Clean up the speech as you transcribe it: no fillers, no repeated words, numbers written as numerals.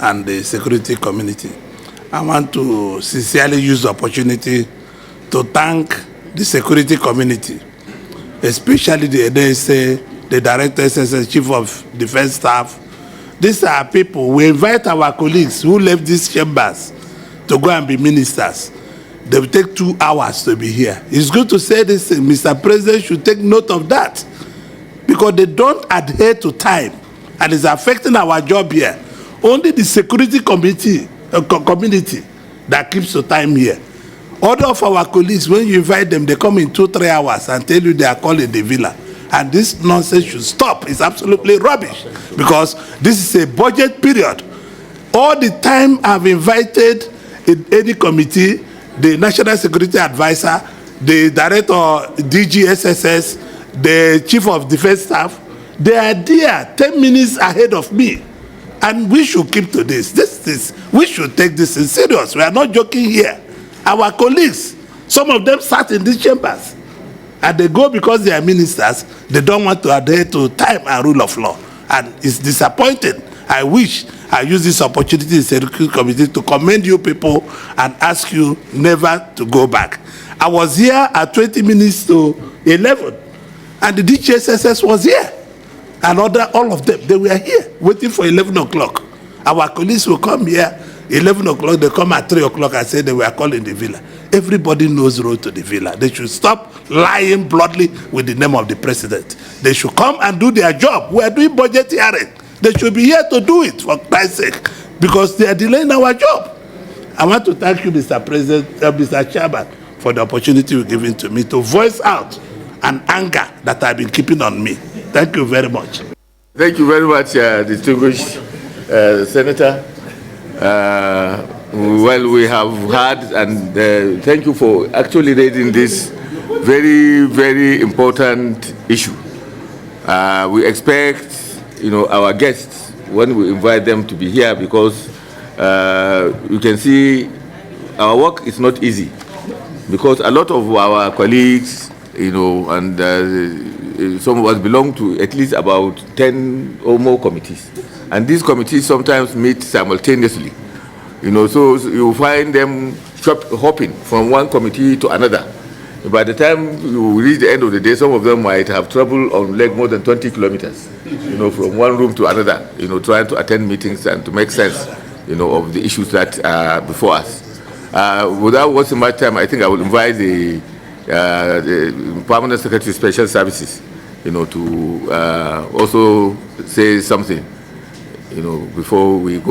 and the security community. I want to sincerely use the opportunity to thank the security community, especially the MDAs, the Director SSS, Chief of Defense Staff. These are people, we invite our colleagues who left these chambers to go and be ministers. They will take 2 hours to be here. It's good to say this, Mr. President should take note of that, because they don't adhere to time, and it's affecting our job here. Only the security committee, community that keeps the time here. Other of our colleagues, when you invite them, they come in 2-3 hours and tell you they are calling the villa. And this nonsense should stop. It's absolutely rubbish, because this is a budget period. All the time I've invited in any committee, the National Security Advisor, the Director DGSSS, the Chief of Defense Staff, they are there 10 minutes ahead of me. And we should keep to this. We should take this in serious. We are not joking here. Our colleagues, some of them sat in these chambers, and they go because they are ministers. They don't want to adhere to time and rule of law. And it's disappointing. I wish I use this opportunity in the Security Committee to commend you people and ask you never to go back. I was here at 20 minutes to 11, and the DGSSS was here. And all of them, they were here waiting for 11 o'clock. Our colleagues will come here, 11 o'clock, they come at 3 o'clock and say they were calling the villa. Everybody knows road to the villa. They should stop lying bluntly with the name of the president. They should come and do their job. We are doing budget hearing. They should be here to do it, for Christ's sake, because they are delaying our job. I want to thank you, Mr. President, Mr. Chairman, for the opportunity you've given to me to voice out an anger that I've been keeping on me. Thank you very much. Thank you very much, distinguished Senator. Well, we have heard, and thank you for actually raising this very, very important issue. We expect, our guests, when we invite them, to be here, because you can see our work is not easy, because a lot of our colleagues, and some of us belong to at least about 10 or more committees. And these committees sometimes meet simultaneously. So you find them hopping from one committee to another. By the time you reach the end of the day, some of them might have traveled on leg more than 20 kilometers, from one room to another, trying to attend meetings and to make sense, of the issues that are before us. Without wasting much time, I think I will invite the Permanent Secretary Special Services, to also say something, before we go.